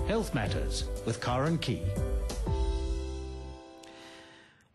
Health Matters with Karen Key.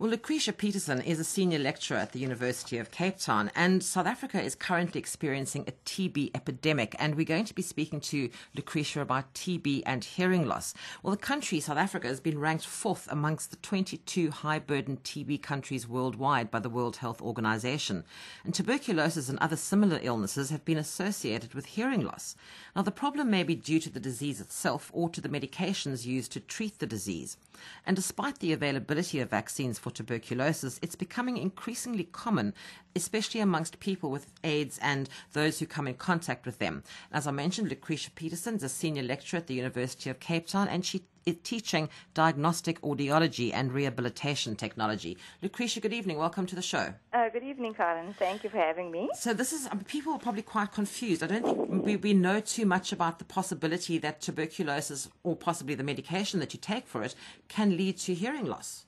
Well, Lucretia Peterson is a senior lecturer at the University of Cape Town, and South Africa is currently experiencing a TB epidemic, and we're going to be speaking to Lucretia about TB and hearing loss. Well, the country, South Africa, has been ranked 4th amongst the 22 high-burden TB countries worldwide by the World Health Organization, and tuberculosis and other similar illnesses have been associated with hearing loss. Now, the problem may be due to the disease itself or to the medications used to treat the disease. And despite the availability of vaccines for tuberculosis, it's becoming increasingly common, especially amongst people with AIDS and those who come in contact with them. As I mentioned, Lucretia Peterson is a senior lecturer at the University of Cape Town, and she is teaching diagnostic audiology and rehabilitation technology. Lucretia, good evening. Welcome to the show. Good evening, Karen. Thank you for having me. So this is, people are probably quite confused. I don't think we know too much about the possibility that tuberculosis, or possibly the medication that you take for it, can lead to hearing loss.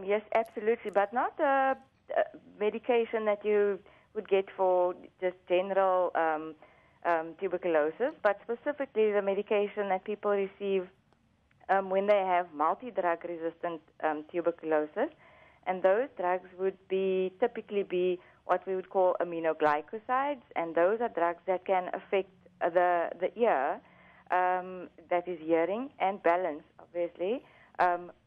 Yes, absolutely, but not the medication that you would get for just general tuberculosis, but specifically the medication that people receive when they have multi-drug resistant tuberculosis. And those drugs would typically be what we would call aminoglycosides, and those are drugs that can affect the ear, that is hearing and balance, obviously,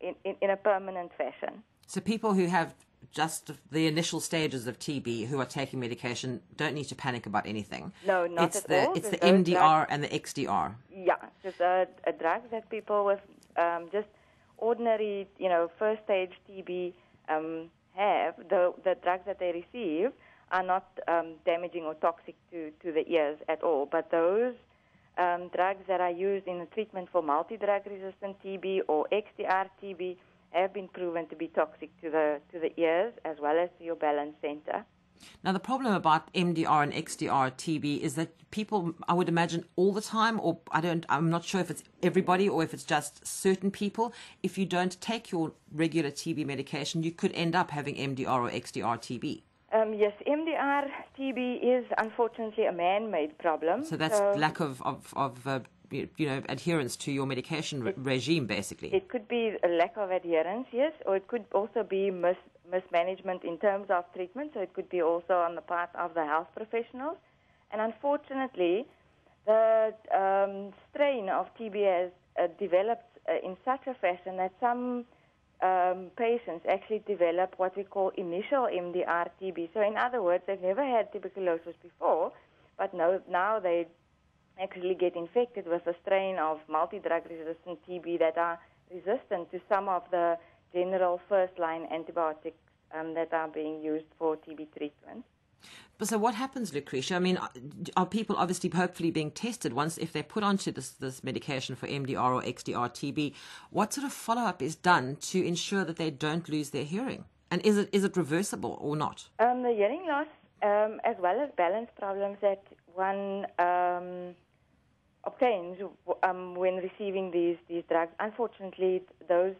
in a permanent fashion. So people who have just the initial stages of TB who are taking medication don't need to panic about anything. No, not at all. It's the MDR and the XDR. Yeah, just a drug that people with just ordinary, first stage TB have. The drugs that they receive are not damaging or toxic to the ears at all. But those drugs that are used in the treatment for multi-drug resistant TB or XDR TB have been proven to be toxic to the ears as well as to your balance center. Now, the problem about MDR and XDR TB is that people, I would imagine all the time, or I'm not sure if it's everybody or if it's just certain people, if you don't take your regular TB medication, you could end up having MDR or XDR TB. Yes, MDR TB is unfortunately a man-made problem. So that's lack of adherence to your medication regime, basically. It could be a lack of adherence, yes, or it could also be mismanagement in terms of treatment. So it could be also on the part of the health professionals. And unfortunately, the strain of TB has developed in such a fashion that some patients actually develop what we call initial MDR TB. So in other words, they've never had tuberculosis before, but now they actually get infected with a strain of multi-drug resistant TB that are resistant to some of the general first-line antibiotics that are being used for TB treatment. But so what happens, Lucretia? I mean, are people obviously hopefully being tested if they're put onto this medication for MDR or XDR TB? What sort of follow-up is done to ensure that they don't lose their hearing? And is it reversible or not? The hearing loss, as well as balance problems that one obtains when receiving these drugs, unfortunately, the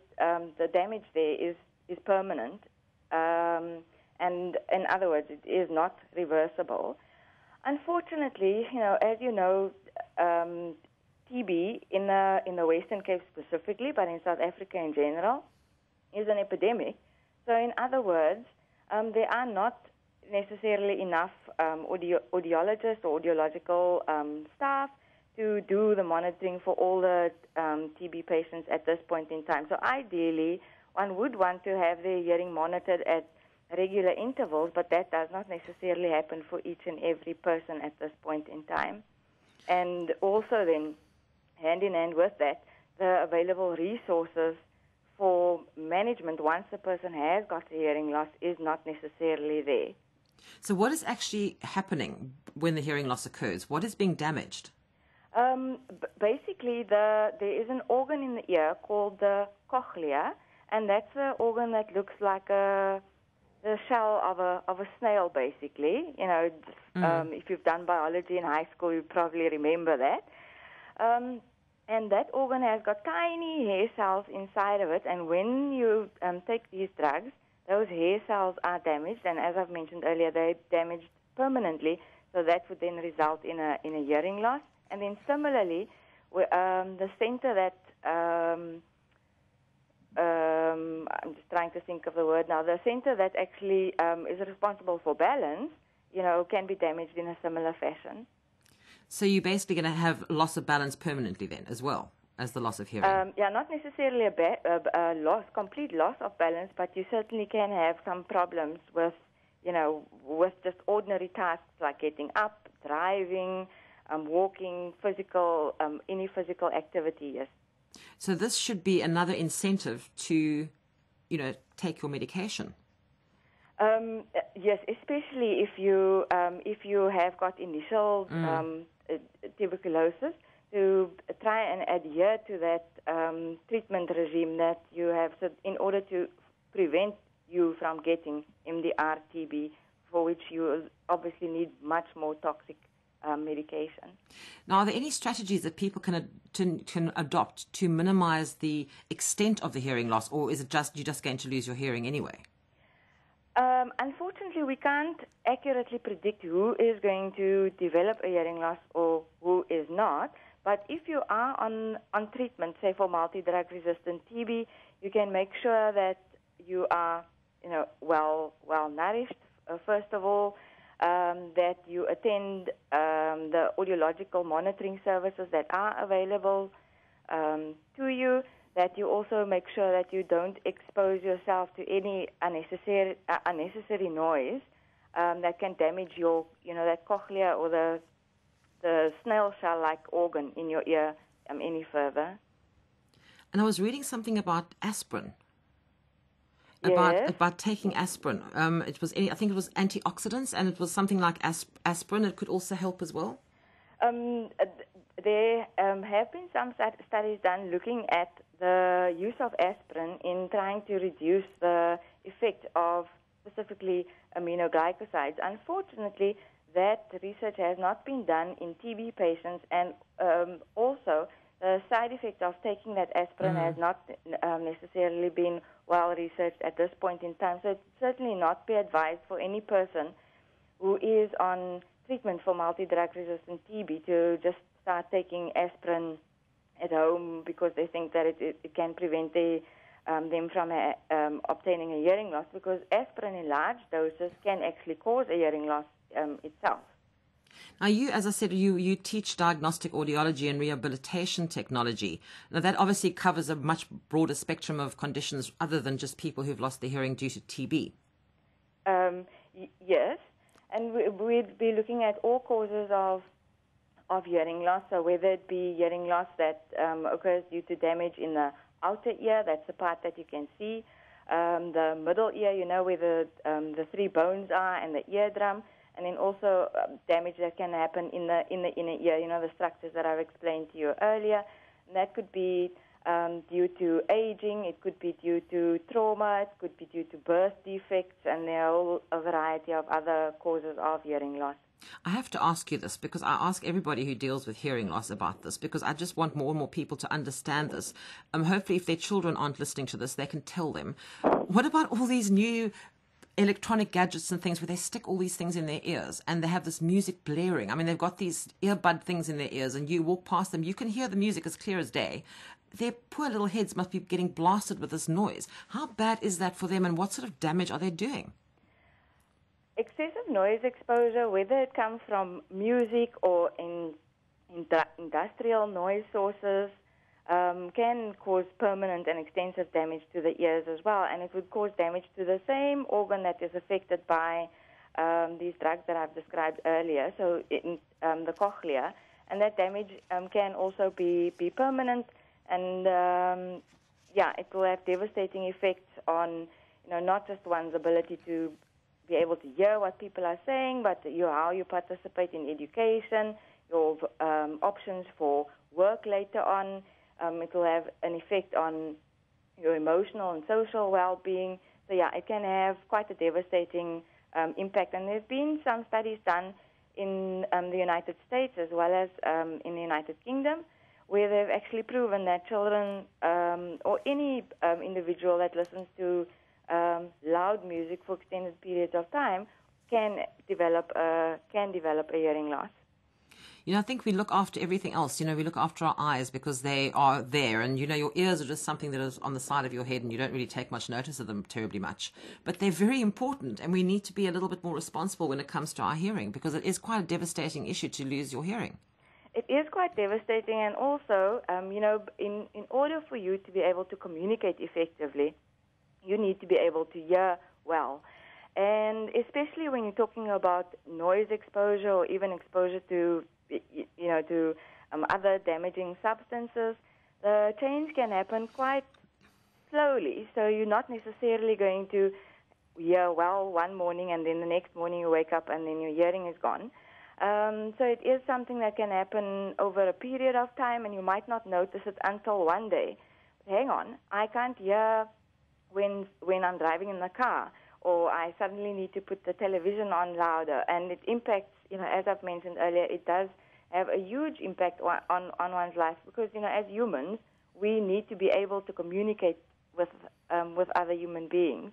damage there is permanent. And in other words, it is not reversible. Unfortunately, as you know, TB in the Western Cape specifically, but in South Africa in general, is an epidemic. So in other words, there are not necessarily enough audiologists or audiological staff to do the monitoring for all the TB patients at this point in time. So ideally, one would want to have their hearing monitored at regular intervals, but that does not necessarily happen for each and every person at this point in time. And also then, hand in hand with that, the available resources for management once the person has got a hearing loss is not necessarily there. So what is actually happening when the hearing loss occurs? What is being damaged? Basically, there is an organ in the ear called the cochlea, and that's an organ that looks like the shell of a snail, basically. If you've done biology in high school, you probably remember that. And that organ has got tiny hair cells inside of it, and when you take these drugs, those hair cells are damaged, and as I've mentioned earlier, they're damaged permanently, so that would then result in a hearing loss. And then similarly, the center that I'm just trying to think of the word now. The center that actually is responsible for balance, can be damaged in a similar fashion. So you're basically going to have loss of balance permanently then, as well as the loss of hearing? Not necessarily a complete loss of balance, but you certainly can have some problems with, with just ordinary tasks like getting up, driving, walking, any physical activity, yes. So this should be another incentive to, take your medication. Yes, especially if you have got initial tuberculosis, to try and adhere to that treatment regime that you have, so in order to prevent you from getting MDR TB, for which you obviously need much more toxic medication. Now, are there any strategies that people can adopt to minimize the extent of the hearing loss, or is it you're just going to lose your hearing anyway? Unfortunately, we can't accurately predict who is going to develop a hearing loss or who is not. But if you are on treatment, say for multi-drug resistant TB, you can make sure that you are, well nourished. First of all, that you attend the audiological monitoring services that are available to you. That you also make sure that you don't expose yourself to any unnecessary noise that can damage your, that cochlea or the snail shell-like organ in your ear any further. And I was reading something about aspirin. Yes. About taking aspirin. I think it was antioxidants, and it was something like aspirin. It could also help as well. There have been some studies done looking at the use of aspirin in trying to reduce the effect of specifically aminoglycosides. Unfortunately, that research has not been done in TB patients, and also the side effect of taking that aspirin has not necessarily been well researched at this point in time. So it's certainly not be advised for any person who is on treatment for multi-drug resistant TB to just start taking aspirin at home because they think that it can prevent them from obtaining a hearing loss, because aspirin in large doses can actually cause a hearing loss itself. Now, you, as I said, you teach diagnostic audiology and rehabilitation technology. Now, that obviously covers a much broader spectrum of conditions other than just people who've lost their hearing due to TB. Yes, and we'd be looking at all causes of hearing loss, so whether it be hearing loss that occurs due to damage in the outer ear, that's the part that you can see, the middle ear, where the three bones are, and the eardrum, and then also damage that can happen in the inner ear, the structures that I've explained to you earlier. And that could be due to aging, it could be due to trauma, it could be due to birth defects, and there are a variety of other causes of hearing loss. I have to ask you this because I ask everybody who deals with hearing loss about this, because I just want more and more people to understand this. Hopefully, if their children aren't listening to this, they can tell them. What about all these new electronic gadgets and things where they stick all these things in their ears and they have this music blaring? I mean, they've got these earbud things in their ears, and you walk past them, you can hear the music as clear as day. Their poor little heads must be getting blasted with this noise. How bad is that for them, and what sort of damage are they doing? Excessive noise exposure, whether it comes from music or industrial noise sources, can cause permanent and extensive damage to the ears as well, and it would cause damage to the same organ that is affected by these drugs that I've described earlier, so the cochlea, and that damage can also be permanent, and it will have devastating effects on not just one's ability to be able to hear what people are saying, but how you participate in education, your options for work later on. It will have an effect on your emotional and social well-being. So, it can have quite a devastating impact. And there's been some studies done in the United States as well as in the United Kingdom, where they've actually proven that children or any individual that listens to loud music for extended periods of time can develop a hearing loss. I think we look after everything else. We look after our eyes because they are there. And, your ears are just something that is on the side of your head and you don't really take much notice of them terribly much. But they're very important, and we need to be a little bit more responsible when it comes to our hearing, because it is quite a devastating issue to lose your hearing. It is quite devastating, and also, in order for you to be able to communicate effectively, you need to be able to hear well. And especially when you're talking about noise exposure or even exposure to other damaging substances, the change can happen quite slowly. So you're not necessarily going to hear well one morning and then the next morning you wake up and then your hearing is gone. So it is something that can happen over a period of time, and you might not notice it until one day. Hang on, I can't hear when I'm driving in the car, or I suddenly need to put the television on louder, and it impacts, as I've mentioned earlier, it does have a huge impact on one's life, because, as humans, we need to be able to communicate with other human beings.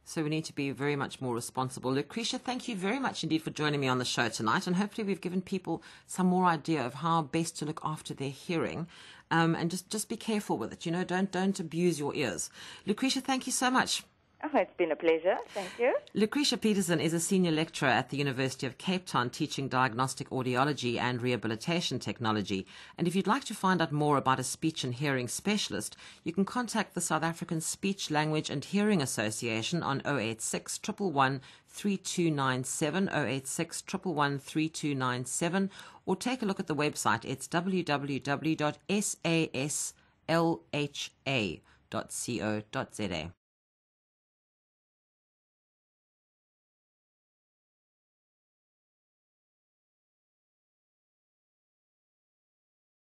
So we need to be very much more responsible. Lucretia, thank you very much indeed for joining me on the show tonight, and hopefully we've given people some more idea of how best to look after their hearing, and just be careful with it. Don't abuse your ears. Lucretia, thank you so much. Oh, it's been a pleasure. Thank you. Lucretia Peterson is a senior lecturer at the University of Cape Town, teaching diagnostic audiology and rehabilitation technology. And if you'd like to find out more about a speech and hearing specialist, you can contact the South African Speech, Language and Hearing Association on 086 111 3297, 086 111 3297, or take a look at the website. It's www.saslha.co.za.